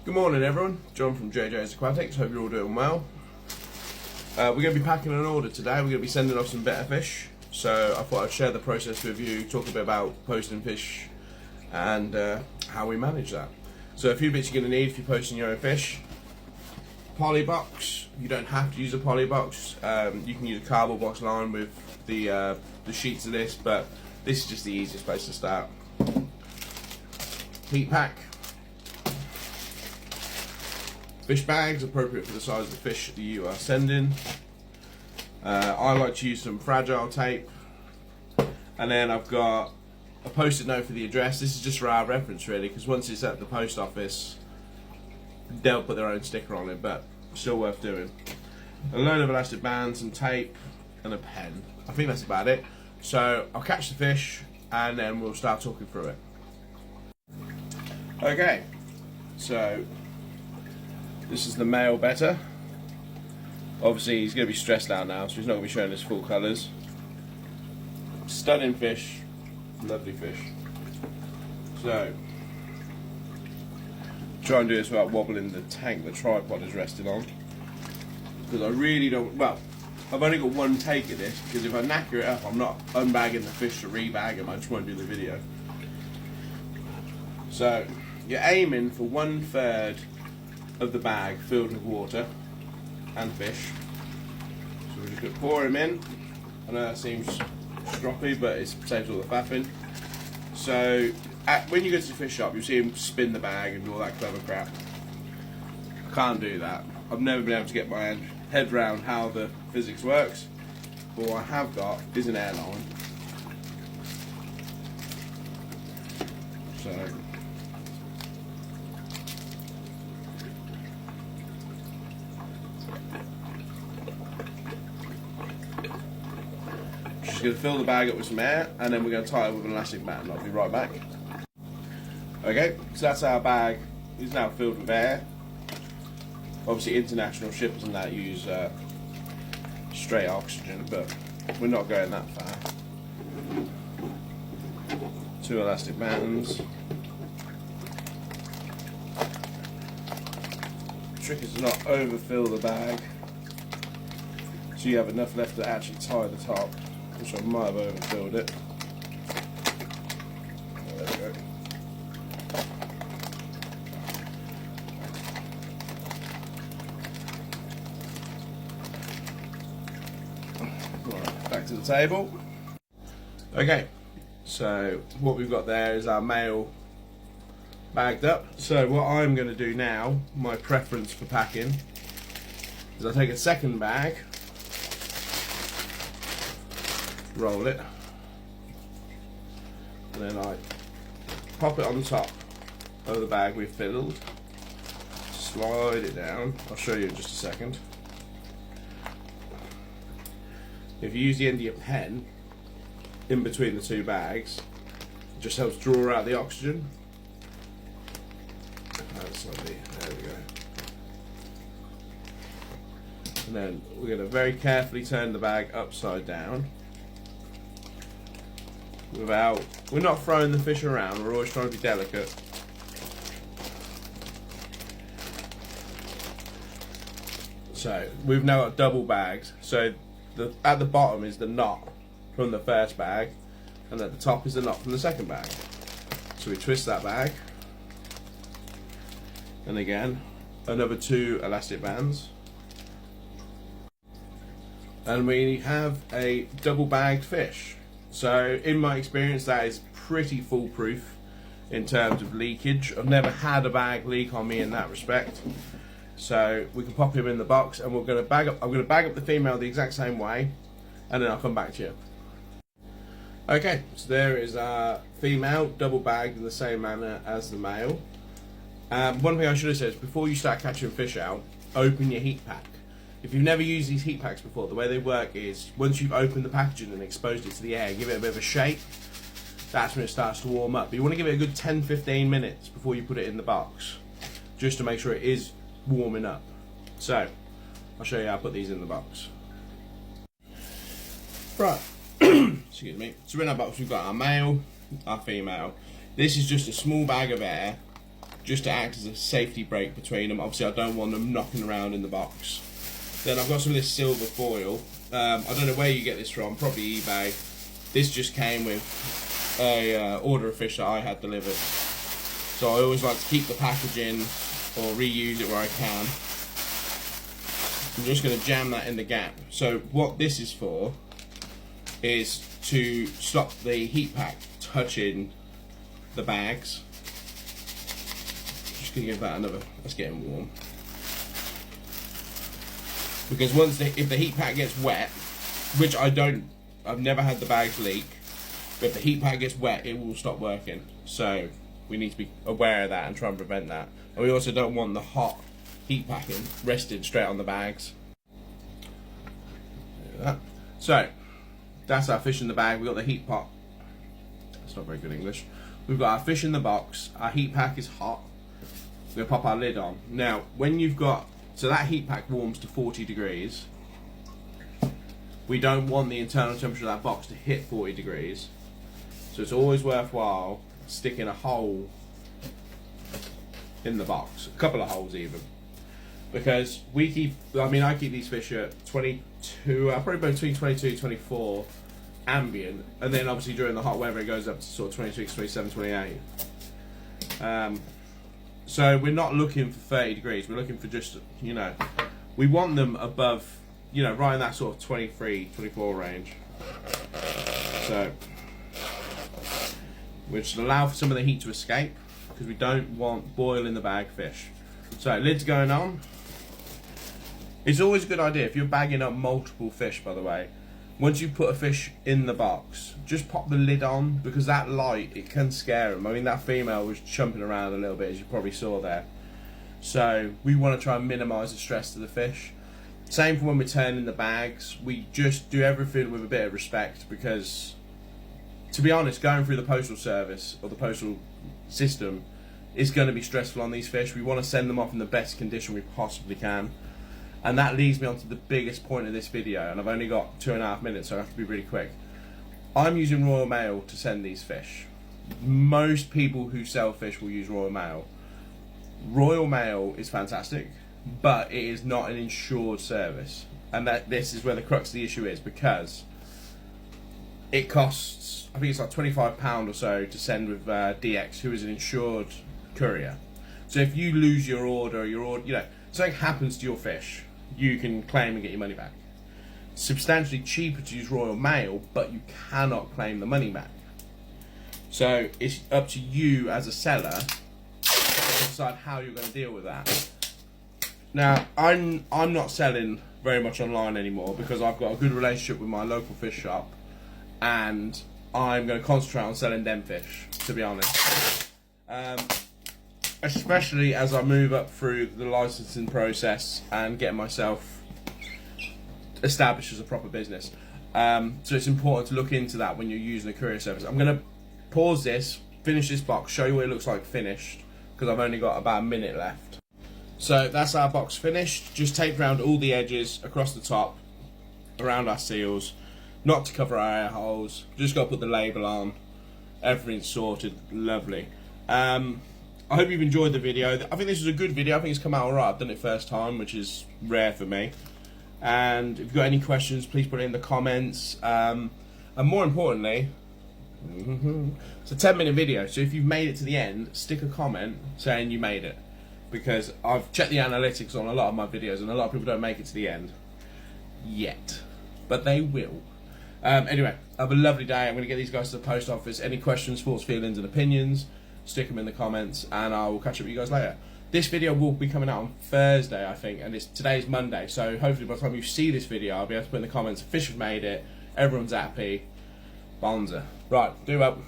Good morning everyone, John from JJ's Aquatics, hope you're all doing well. We're going to be packing an order today, we're going to be sending off some betta fish. So I thought I'd share the process with you, talk a bit about posting fish and how we manage that. So a few bits you're going to need if you're posting your own fish. Poly box, you don't have to use a poly box, you can use a cardboard box lined with the sheets of this, but this is just the easiest place to start. Heat pack. Fish bags, appropriate for the size of the fish that you are sending. I like to use some fragile tape. And then I've got a post-it note for the address. This is just for our reference really, because once it's at the post office, they'll put their own sticker on it, but still worth doing. A load of elastic bands, some tape, and a pen. I think that's about it. So I'll catch the fish, and then we'll start talking through it. Okay, so this is the male betta. Obviously he's going to be stressed out now, so he's not going to be showing his full colours. Stunning fish, lovely fish. So, try and do this without wobbling the tank the tripod is resting on. Because I really don't, well, I've only got one take at this, because if I knacker it up I'm not unbagging the fish to rebag them, I just won't do the video. So, you're aiming for 1/3 of the bag filled with water and fish. So we're just going to pour him in. I know that seems stroppy, but it saves all the faffing. So when you go to the fish shop, you'll see him spin the bag and do all that clever crap. I can't do that. I've never been able to get my head around how the physics works. But what I have got is an airline. So going to fill the bag up with some air, and then we're going to tie it with an elastic band. I'll be right back. Okay, so that's our bag. It's now filled with air. Obviously international shippers and that use straight oxygen, but we're not going that far. 2 elastic bands. The trick is to not overfill the bag, so you have enough left to actually tie the top. Which I might have overfilled it. There we go. Right, back to the table. Okay, so what we've got there is our male bagged up. So what I'm going to do now, my preference for packing, is I take a second bag, roll it, and then I pop it on the top of the bag we've filled, slide it down. I'll show you in just a second. If you use the end of your pen in between the 2 bags, it just helps draw out the oxygen. That's lovely. There we go. And then we're going to very carefully turn the bag upside down. We're not throwing the fish around, we're always trying to be delicate. So we've now got double bags. So at the bottom is the knot from the first bag, and at the top is the knot from the second bag. So we twist that bag, and again another 2 elastic bands, and we have a double bagged fish. So in my experience that is pretty foolproof in terms of leakage. I've never had a bag leak on me in that respect. So we can pop him in the box, and I'm going to bag up the female the exact same way, and then I'll come back to you. Okay, so there is our female double bagged in the same manner as the male. One thing I should have said is before you start catching fish out, open your heat pack. If you've never used these heat packs before, the way they work is once you've opened the packaging and exposed it to the air, give it a bit of a shake, that's when it starts to warm up. But you want to give it a good 10-15 minutes before you put it in the box, just to make sure it is warming up. So, I'll show you how I put these in the box. Right, excuse me. So in our box we've got our male, our female. This is just a small bag of air just to act as a safety brake between them. Obviously I don't want them knocking around in the box. Then I've got some of this silver foil. I don't know where you get this from, probably eBay. This just came with a order of fish that I had delivered. So I always like to keep the packaging or reuse it where I can. I'm just going to jam that in the gap. So what this is for is to stop the heat pack touching the bags. Just going to give that another, that's getting warm. Because if the heat pack gets wet, which I've never had the bags leak, but if the heat pack gets wet, it will stop working. So we need to be aware of that and try and prevent that. And we also don't want the hot heat packing resting straight on the bags. So that's our fish in the bag. We've got the heat pot. That's not very good English. We've got our fish in the box. Our heat pack is hot. We're gonna pop our lid on. Now, when you've got, so that heat pack warms to 40 degrees. We don't want the internal temperature of that box to hit 40 degrees. So it's always worthwhile sticking a hole in the box, a couple of holes even. Because we keep, I keep these fish at 22, probably between 22 and 24 ambient, and then obviously during the hot weather it goes up to sort of 26, 27, 28. So we're not looking for 30 degrees, we're looking for just, we want them above, right in that sort of 23, 24 range. So, which will allow for some of the heat to escape, because we don't want boil in the bag fish. So, lid's going on. It's always a good idea, if you're bagging up multiple fish, by the way, once you put a fish in the box, just pop the lid on, because that light, it can scare them. I mean, that female was jumping around a little bit, as you probably saw there. So we want to try and minimise the stress to the fish. Same for when we're turning the bags. We just do everything with a bit of respect, because, to be honest, going through the postal service, or the postal system, is going to be stressful on these fish. We want to send them off in the best condition we possibly can. And that leads me on to the biggest point of this video, and I've only got 2.5 minutes, so I have to be really quick. I'm using Royal Mail to send these fish. Most people who sell fish will use Royal Mail. Royal Mail is fantastic, but it is not an insured service. And this is where the crux of the issue is, because it costs, I think it's like £25 or so to send with DX, who is an insured courier. So if you lose your order, something happens to your fish, you can claim and get your money back. Substantially cheaper to use Royal Mail, but you cannot claim the money back. So it's up to you as a seller to decide how you're going to deal with that. Now, I'm not selling very much online anymore, because I've got a good relationship with my local fish shop, and I'm going to concentrate on selling them fish, to be honest. Especially as I move up through the licensing process and get myself established as a proper business. So it's important to look into that when you're using a courier service. I'm going to pause this, finish this box, show you what it looks like finished, because I've only got about a minute left. So that's our box finished. Just tape around all the edges across the top, around our seals, not to cover our air holes. Just got to put the label on. Everything's sorted, lovely. I hope you've enjoyed the video. I think this was a good video. I think it's come out alright. I've done it first time, which is rare for me. And if you've got any questions, please put it in the comments. And more importantly, it's a 10-minute video, so if you've made it to the end, stick a comment saying you made it. Because I've checked the analytics on a lot of my videos, and a lot of people don't make it to the end yet. But they will. Anyway, have a lovely day. I'm going to get these guys to the post office. Any questions, thoughts, feelings and opinions, stick them in the comments, and I will catch up with you guys later. This video will be coming out on Thursday, I think, and today's Monday, so hopefully by the time you see this video, I'll be able to put in the comments, fish have made it, everyone's happy, bonza. Right, do well.